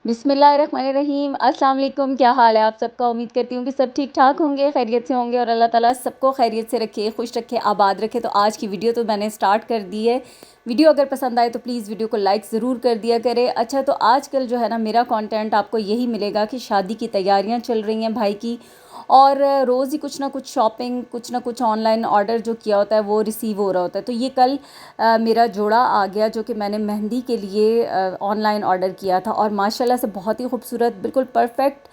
बिस्मिल्लाहिर्रहमानिर्रहीम। अस्सलाम वालेकुम। क्या हाल है आप सबका? उम्मीद करती हूँ कि सब ठीक ठाक होंगे, खैरियत से होंगे और अल्लाह ताला सबको खैरियत से रखे, खुश रखे, आबाद रखे। तो आज की वीडियो तो मैंने स्टार्ट कर दी है। वीडियो अगर पसंद आए तो प्लीज़ वीडियो को लाइक ज़रूर कर दिया करें। अच्छा, तो आजकल जो है ना मेरा कंटेंट आपको यही मिलेगा कि शादी की तैयारियां चल रही हैं भाई की, और रोज़ ही कुछ ना कुछ शॉपिंग, कुछ ना कुछ ऑनलाइन ऑर्डर जो किया होता है वो रिसीव हो रहा होता है। तो ये कल मेरा जोड़ा आ गया जो कि मैंने मेहंदी के लिए ऑनलाइन ऑर्डर किया था, और माशाल्लाह से बहुत ही खूबसूरत, बिल्कुल परफेक्ट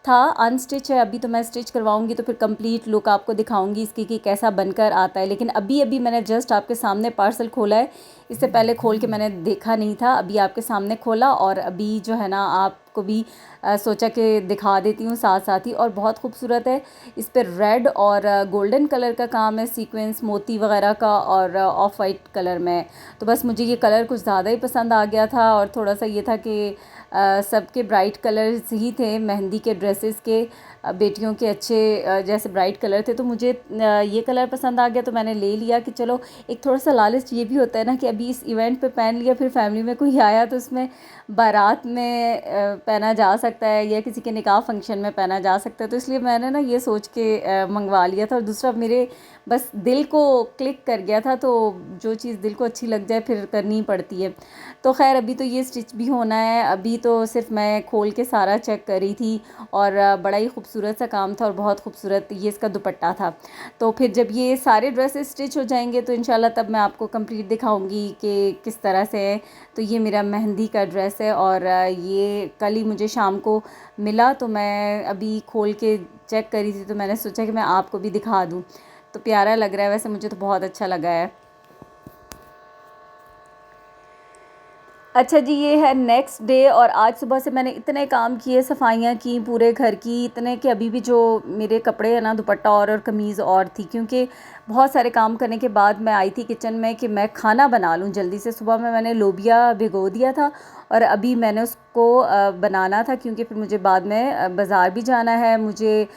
था। अनस्टिच है, अभी तो मैं स्टिच करवाऊंगी तो फिर कंप्लीट लुक आपको दिखाऊंगी इसकी कि कैसा बनकर आता है। लेकिन अभी अभी मैंने जस्ट आपके सामने पार्सल खोला है, इससे पहले खोल के मैंने देखा नहीं था। अभी आपके सामने खोला और अभी जो है ना आपको भी सोचा कि दिखा देती हूँ साथ साथ ही। और बहुत खूबसूरत है, इस पर रेड और गोल्डन कलर का काम है, सीक्वेंस मोती वगैरह का, और ऑफ वाइट कलर में। तो बस मुझे ये कलर कुछ ज़्यादा ही पसंद आ गया था, और थोड़ा सा ये था कि सबके ब्राइट कलर्स ही थे मेहंदी के ड्रेसेस के, बेटियों के अच्छे जैसे ब्राइट कलर थे। तो मुझे ये कलर पसंद आ गया तो मैंने ले लिया कि चलो, एक थोड़ा सा लालच ये भी होता है ना कि अभी इस इवेंट पे पहन लिया, फिर फैमिली में कोई आया तो उसमें बारात में पहना जा सकता है या किसी के निकाह फंक्शन में पहना जा सकता है। तो इसलिए मैंने ना ये सोच के मंगवा लिया था। और दूसरा मेरे बस दिल को क्लिक कर गया था, तो जो चीज़ दिल को अच्छी लग जाए फिर करनी ही पड़ती है। तो खैर अभी तो ये स्टिच भी होना है, अभी तो सिर्फ मैं खोल के सारा चेक कर रही थी। और बड़ा ही खूबसूरत सा काम था, और बहुत खूबसूरत ये इसका दुपट्टा था। तो फिर जब ये सारे ड्रेसेस स्टिच हो जाएंगे तो इंशाल्लाह तब मैं आपको कंप्लीट दिखाऊंगी कि किस तरह से है। तो ये मेरा मेहंदी का ड्रेस है, और ये कल ही मुझे शाम को मिला, तो मैं अभी खोल के चेक करी थी, तो मैंने सोचा कि मैं आपको भी दिखा दूँ। तो प्यारा लग रहा है, वैसे मुझे तो बहुत अच्छा लगा है। अच्छा जी, ये है नेक्स्ट डे, और आज सुबह से मैंने इतने काम किए, सफाइयाँ की पूरे घर की, इतने कि अभी भी जो मेरे कपड़े हैं ना, दुपट्टा और कमीज़ और थी, क्योंकि बहुत सारे काम करने के बाद मैं आई थी किचन में कि मैं खाना बना लूँ जल्दी से। सुबह में मैंने लोबिया भिगो दिया था, और अभी मैंने उसको बनाना था, क्योंकि फिर मुझे बाद में बाज़ार भी जाना है। मुझे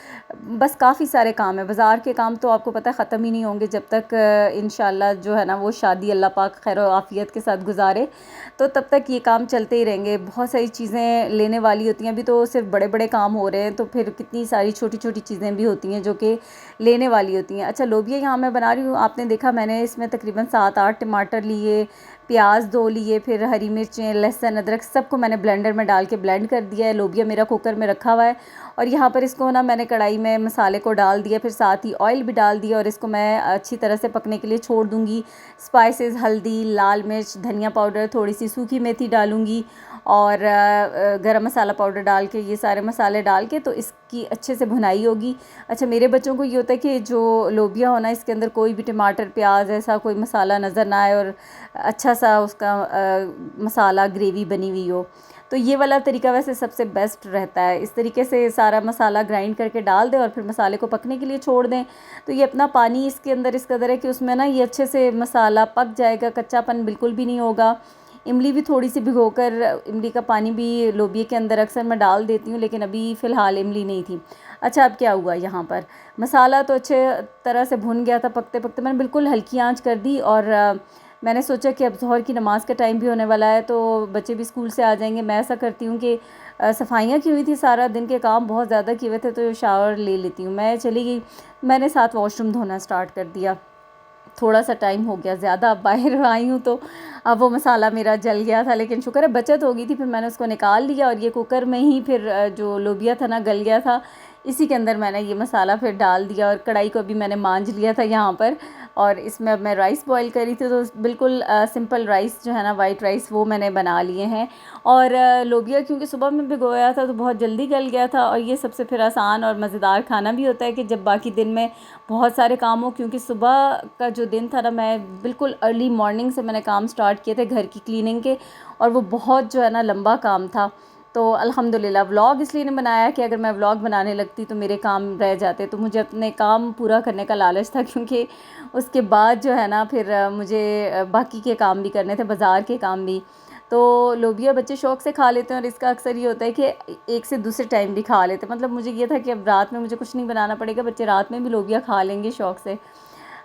बस काफ़ी सारे काम है, बाज़ार के काम तो आपको पता है ख़त्म ही नहीं होंगे जब तक इंशाल्लाह जो है ना वो शादी अल्लाह पाक खैर और आफ़ियत के साथ गुजारे, तो तब तक ये काम चलते ही रहेंगे। बहुत सारी चीज़ें लेने वाली होती हैं, अभी तो सिर्फ बड़े बड़े काम हो रहे हैं, तो फिर कितनी सारी छोटी छोटी चीज़ें भी होती हैं जो कि लेने वाली होती हैं। अच्छा, लोबिया यहाँ मैं बना रही हूँ, आपने देखा मैंने इसमें तकरीबन 7-8 टमाटर लिए, प्याज 2 लिए, फिर हरी मिर्चें, लहसुन, अदरक सबको मैंने ब्लेंडर में डाल के ब्लेंड कर दिया है। लोबिया मेरा कुकर में रखा हुआ है, और यहाँ पर इसको ना मैंने कढ़ाई में मसाले को डाल दिया, फिर साथ ही ऑयल भी डाल दिया, और इसको मैं अच्छी तरह से पकने के लिए छोड़ दूँगी। स्पाइसेस, हल्दी, लाल मिर्च, धनिया पाउडर, थोड़ी सी सूखी मेथी डालूँगी, और गरम मसाला पाउडर डाल के, ये सारे मसाले डाल के तो इसकी अच्छे से भुनाई होगी। अच्छा, मेरे बच्चों को ये होता है कि जो लोबिया होना इसके अंदर कोई भी टमाटर, प्याज, ऐसा कोई मसाला नज़र ना आए, और अच्छा सा उसका मसाला ग्रेवी बनी हुई हो। तो ये वाला तरीका वैसे सबसे बेस्ट रहता है। इस तरीके से सारा मसाला ग्राइंड करके डाल दें, और फिर मसाले को पकने के लिए छोड़ दें। तो ये अपना पानी इसके अंदर इस कदर है कि उसमें ना ये अच्छे से मसाला पक जाएगा, कच्चापन बिल्कुल भी नहीं होगा। इमली भी थोड़ी सी भिगोकर, इमली का पानी भी लोबिया के अंदर अक्सर मैं डाल देती हूँ, लेकिन अभी फ़िलहाल इमली नहीं थी। अच्छा, अब क्या हुआ यहाँ पर, मसाला तो अच्छे तरह से भुन गया था। पकते पकते मैंने बिल्कुल हल्की आंच कर दी, और मैंने सोचा कि अब ज़ोहर की नमाज़ का टाइम भी होने वाला है, तो बच्चे भी स्कूल से आ जाएंगे। मैं ऐसा करती हूँ कि सफाइयाँ की हुई थी, सारा दिन के काम बहुत ज़्यादा किए हुए थे, तो शावर ले लेती हूँ। मैं चली गई, मैंने साथ वॉशरूम धोना स्टार्ट कर दिया। थोड़ा सा टाइम हो गया ज़्यादा, अब बाहर आई हूँ तो अब वो मसाला मेरा जल गया था, लेकिन शुक्र है बचत हो गई थी। फिर मैंने उसको निकाल लिया, और ये कुकर में ही फिर जो लोबिया था ना गल गया था, इसी के अंदर मैंने ये मसाला फिर डाल दिया, और कढ़ाई को भी मैंने मांज लिया था यहाँ पर। और इसमें अब मैं राइस बॉईल करी थी, तो बिल्कुल सिंपल राइस जो है ना, वाइट राइस, वो मैंने बना लिए हैं। और लोबिया क्योंकि सुबह में भिगोया था तो बहुत जल्दी गल गया था, और ये सबसे फिर आसान और मज़ेदार खाना भी होता है कि जब बाकी दिन में बहुत सारे काम हो। क्योंकि सुबह का जो दिन था ना, मैं बिल्कुल अर्ली मॉर्निंग से मैंने काम स्टार्ट किए थे घर की क्लीनिंग के, और वो बहुत जो है ना लंबा काम था। तो अल्हम्दुलिल्लाह व्लॉग इसलिए नहीं बनाया कि अगर मैं व्लॉग बनाने लगती तो मेरे काम रह जाते, तो मुझे अपने काम पूरा करने का लालच था, क्योंकि उसके बाद जो है ना फिर मुझे बाकी के काम भी करने थे, बाज़ार के काम भी। तो लोबिया बच्चे शौक़ से खा लेते हैं, और इसका अक्सर ये होता है कि एक से दूसरे टाइम भी खा लेते हैं। मतलब मुझे ये था कि अब रात में मुझे कुछ नहीं बनाना पड़ेगा, बच्चे रात में भी लोबिया खा लेंगे शौक़ से।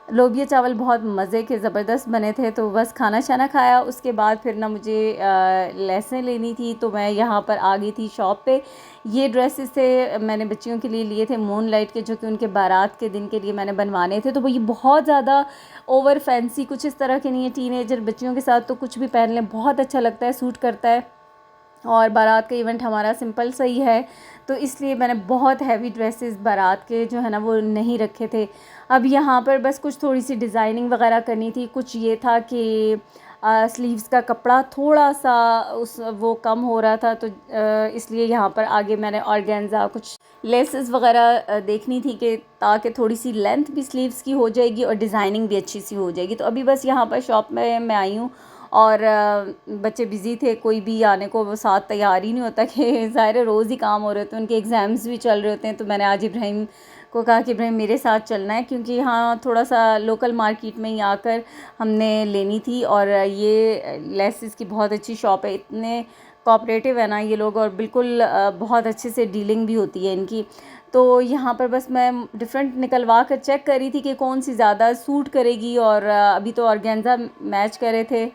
लोबिया चावल बहुत मज़े के ज़बरदस्त बने थे। तो बस खाना शाना खाया, उसके बाद फिर ना मुझे लेसें लेनी थी, तो मैं यहाँ पर आ गई थी शॉप पे। ये ड्रेसेस थे, मैंने बच्चियों के लिए लिए थे मून लाइट के, जो कि उनके बारात के दिन के लिए मैंने बनवाने थे। तो वो ये बहुत ज़्यादा ओवर फैंसी कुछ इस तरह के नहीं है, टीनेजर बच्चियों के साथ तो कुछ भी पहन लें, बहुत अच्छा लगता है, सूट करता है। और बारात का इवेंट हमारा सिंपल सही है, तो इसलिए मैंने बहुत हैवी ड्रेसेस बारात के जो है ना वो नहीं रखे थे। अब यहाँ पर बस कुछ थोड़ी सी डिज़ाइनिंग वगैरह करनी थी। कुछ ये था कि स्लीव्स का कपड़ा थोड़ा सा उस वो कम हो रहा था, तो इसलिए यहाँ पर आगे मैंने ऑर्गेन्जा कुछ लेसेस वगैरह देखनी थी कि ताकि थोड़ी सी लेंथ भी स्लीव्स की हो जाएगी और डिज़ाइनिंग भी अच्छी सी हो जाएगी। तो अभी बस यहाँ पर शॉप में मैं आई हूँ, और बच्चे बिज़ी थे, कोई भी आने को वो साथ तैयार ही नहीं होता कि ज़ाहिर है रोज़ ही काम हो रहे होते हैं, उनके एग्ज़ाम्स भी चल रहे होते हैं। तो मैंने आज इब्राहिम को कहा कि इब्राहिम मेरे साथ चलना है, क्योंकि यहाँ थोड़ा सा लोकल मार्केट में ही आकर हमने लेनी थी। और ये लेसेस की बहुत अच्छी शॉप है, इतने कोऑपरेटिव है ना ये लोग, और बिल्कुल बहुत अच्छे से डीलिंग भी होती है इनकी। तो यहाँ पर बस मैं डिफरेंट निकलवा कर चेक कर रही थी कि कौन सी ज़्यादा सूट करेगी, और अभी तो ऑर्गेन्जा मैच कर रहे थे।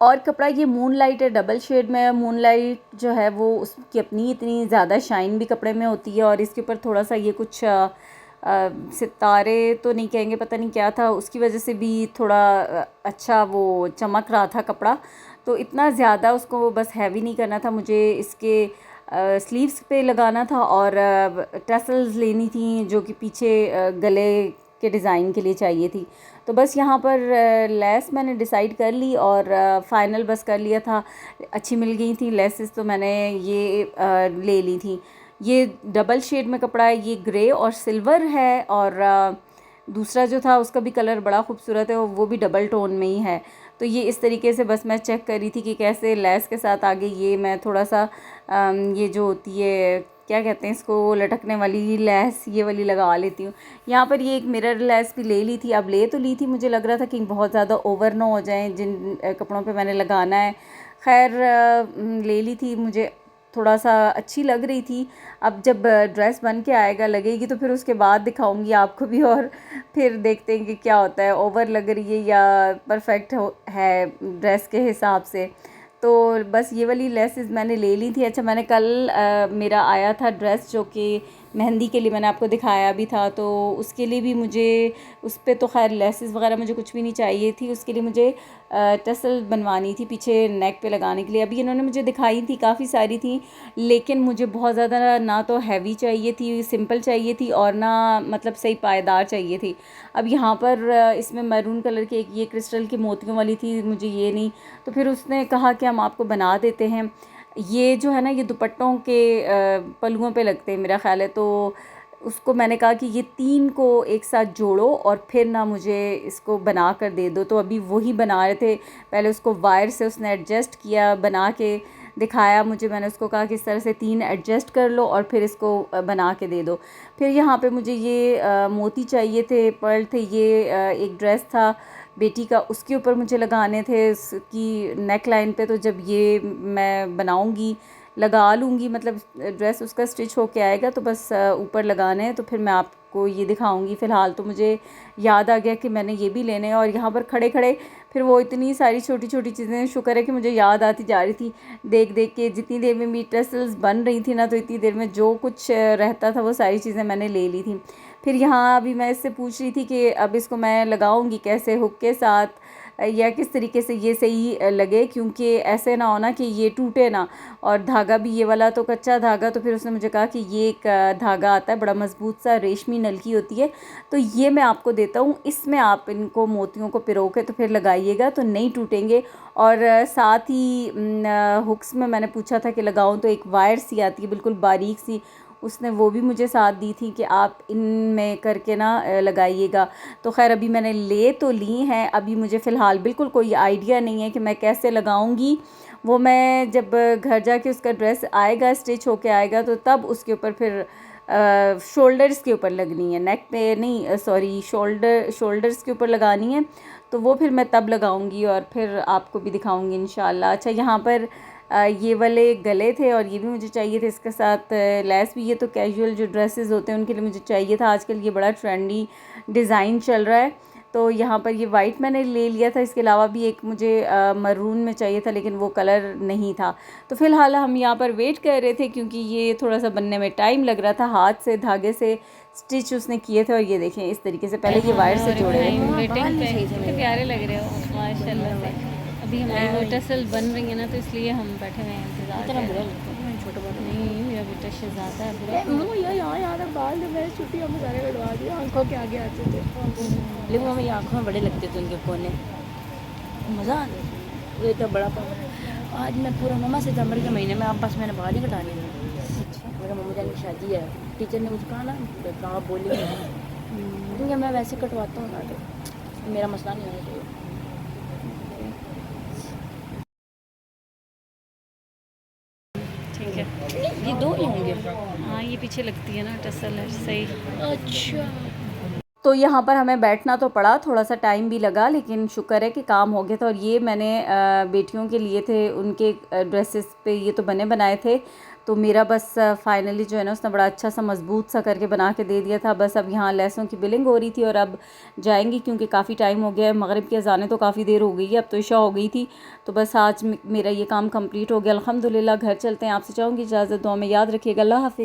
और कपड़ा ये मून लाइट है, डबल शेड में। मून लाइट जो है वो उसकी अपनी इतनी ज़्यादा शाइन भी कपड़े में होती है, और इसके ऊपर थोड़ा सा ये कुछ सितारे तो नहीं कहेंगे, पता नहीं क्या था, उसकी वजह से भी थोड़ा अच्छा वो चमक रहा था कपड़ा। तो इतना ज़्यादा उसको बस हैवी नहीं करना था मुझे, इसके स्लीव्स पे लगाना था, और टसल्स लेनी थी जो कि पीछे गले के डिज़ाइन के लिए चाहिए थी। तो बस यहाँ पर लेस मैंने डिसाइड कर ली, और फ़ाइनल बस कर लिया था। अच्छी मिल गई थी लेसेस, तो मैंने ये ले ली थी। ये डबल शेड में कपड़ा है, ये ग्रे और सिल्वर है, और दूसरा जो था उसका भी कलर बड़ा खूबसूरत है, और वो भी डबल टोन में ही है। तो ये इस तरीके से बस मैं चेक कर रही थी कि कैसे लेस के साथ आगे ये मैं थोड़ा सा ये जो होती है क्या कहते हैं इसको, लटकने वाली लेस, ये वाली लगा लेती हूँ। यहाँ पर ये एक मिरर लेस भी ले ली थी। अब ले तो ली थी, मुझे लग रहा था कि बहुत ज़्यादा ओवर ना हो जाए जिन कपड़ों पे मैंने लगाना है। खैर ले ली थी, मुझे थोड़ा सा अच्छी लग रही थी। अब जब ड्रेस बन के आएगा लगेगी तो फिर उसके बाद दिखाऊंगी आपको भी, और फिर देखते हैं कि क्या होता है, ओवर लग रही है या परफेक्ट है ड्रेस के हिसाब से। तो बस ये वाली लेसेस मैंने ले ली थी। अच्छा, मैंने कल मेरा आया था ड्रेस जो कि मेहंदी के लिए मैंने आपको दिखाया भी था, तो उसके लिए भी मुझे उस पर तो खैर लेसेस वगैरह मुझे कुछ भी नहीं चाहिए थी। उसके लिए मुझे टसल बनवानी थी पीछे नेक पे लगाने के लिए। अभी इन्होंने मुझे दिखाई थी, काफ़ी सारी थी, लेकिन मुझे बहुत ज़्यादा ना तो हैवी चाहिए थी, सिंपल चाहिए थी, और ना मतलब सही पायदार चाहिए थी। अब यहाँ पर इसमें मैरून कलर की एक ये क्रिस्टल की मोतियों वाली थी, मुझे ये नहीं। तो फिर उसने कहा कि हम आपको बना देते हैं। ये जो है ना ये दुपट्टों के पल्लुओं पे लगते हैं मेरा ख़्याल है। तो उसको मैंने कहा कि ये 3 को एक साथ जोड़ो और फिर ना मुझे इसको बना कर दे दो। तो अभी वही बना रहे थे, पहले उसको वायर से उसने एडजस्ट किया, बना के दिखाया मुझे। मैंने उसको कहा कि इस तरह से 3 एडजस्ट कर लो और फिर इसको बना के दे दो। फिर यहाँ पे मुझे ये मोती चाहिए थे, पर्ल थे, ये एक ड्रेस था बेटी का, उसके ऊपर मुझे लगाने थे उसकी नेक लाइन पे। तो जब ये मैं बनाऊंगी, लगा लूँगी, मतलब ड्रेस उसका स्टिच होके आएगा तो बस ऊपर लगाने हैं, तो फिर मैं आपको ये दिखाऊंगी। फ़िलहाल तो मुझे याद आ गया कि मैंने ये भी लेने हैं। और यहाँ पर खड़े खड़े फिर वो इतनी सारी छोटी छोटी चीज़ें, शुक्र है कि मुझे याद आती जा रही थी देख देख के। जितनी देर में मेरी टसल्स बन रही थी ना, तो इतनी देर में जो कुछ रहता था वो सारी चीज़ें मैंने ले ली थी। फिर यहाँ अभी मैं इससे पूछ रही थी कि अब इसको मैं लगाऊंगी कैसे, हुक के साथ या किस तरीके से ये सही लगे, क्योंकि ऐसे ना हो ना कि ये टूटे ना। और धागा भी ये वाला तो कच्चा धागा, तो फिर उसने मुझे कहा कि ये एक धागा आता है बड़ा मज़बूत सा, रेशमी नलकी होती है, तो ये मैं आपको देता हूँ, इसमें आप इनको मोतियों को पिरो के तो फिर लगाइएगा तो नहीं टूटेंगे। और साथ ही हुक्स में मैंने पूछा था कि लगाऊँ, तो एक वायर सी आती है बिल्कुल बारीक सी, उसने वो भी मुझे साथ दी थी कि आप इनमें करके ना लगाइएगा। तो खैर अभी मैंने ले तो ली हैं, अभी मुझे फ़िलहाल बिल्कुल कोई आइडिया नहीं है कि मैं कैसे लगाऊंगी। वो मैं जब घर जाके उसका ड्रेस आएगा, स्टिच होके आएगा, तो तब उसके ऊपर फिर शोल्डर्स के ऊपर लगनी है, नेक पे नहीं, सॉरी शोल्डर्स के ऊपर लगानी है। तो वो फिर मैं तब लगाऊंगी और फिर आपको भी दिखाऊंगी इंशाल्लाह। अच्छा, यहाँ पर ये वाले गले थे और ये भी मुझे चाहिए थे, इसके साथ लेस भी। ये तो कैजुअल जो ड्रेसेस होते हैं उनके लिए मुझे चाहिए था, आजकल ये बड़ा ट्रेंडी डिज़ाइन चल रहा है। तो यहाँ पर ये वाइट मैंने ले लिया था। इसके अलावा भी एक मुझे मरून में चाहिए था, लेकिन वो कलर नहीं था। तो फ़िलहाल हम यहाँ पर वेट कर रहे थे, क्योंकि ये थोड़ा सा बनने में टाइम लग रहा था। हाथ से धागे से स्टिच उसने किए थे, और ये देखें इस तरीके से पहले ये वायर से जोड़े हुए थे। कितने प्यारे लग रहे हो माशाल्लाह से। अभी हमारी वो टसल बन रही है ना, तो इसलिए हम बैठे हुए हैं इंतज़ार कर रहे हैं। नहीं, मेरा बेटा शहज़ादा है बुरा। यहाँ तक बाल जो मैंने छुट्टी हम सारे कटवा दिए, आंखों के आगे आते थे, लेकिन हमें आंखों में बड़े लगते थे उनके कोने, मज़ा आता था। ये तो बड़ा पावर है। आज मैं पूरा मम्मा सितंबर के महीने में आप बस मैंने बाल ही कटाने हैं। मेरा मम्मी जान की शादी है, टीचर ने मुझे कहा ना कहाँ बोली, क्योंकि मैं वैसे कटवाता हूँ ना, तो मेरा मसला नहीं होना चाहिए। ठीक है, ये दो ही होंगे। हाँ ये पीछे लगती है ना टसल है, सही। अच्छा, तो यहाँ पर हमें बैठना तो पड़ा, थोड़ा सा टाइम भी लगा, लेकिन शुक्र है कि काम हो गया था। और ये मैंने बेटियों के लिए थे, उनके ड्रेसेस पे ये तो बने बनाए थे। तो मेरा बस फाइनली जो है ना, उसने बड़ा अच्छा सा मज़बूत सा करके बना के दे दिया था। बस अब यहाँ लहसुन की बिलिंग हो रही थी, और अब जाएंगी, क्योंकि काफ़ी टाइम हो गया है। मगरिब की अज़ानें तो काफ़ी देर हो गई है, अब तो इशा हो गई थी। तो बस आज मेरा ये काम कंप्लीट हो गया अल्हम्दुलिल्लाह। घर चलते हैं। आपसे चाहूँगी इजाज़त, दुआ में याद रखिएगा। अल्लाह हाफ़िज़।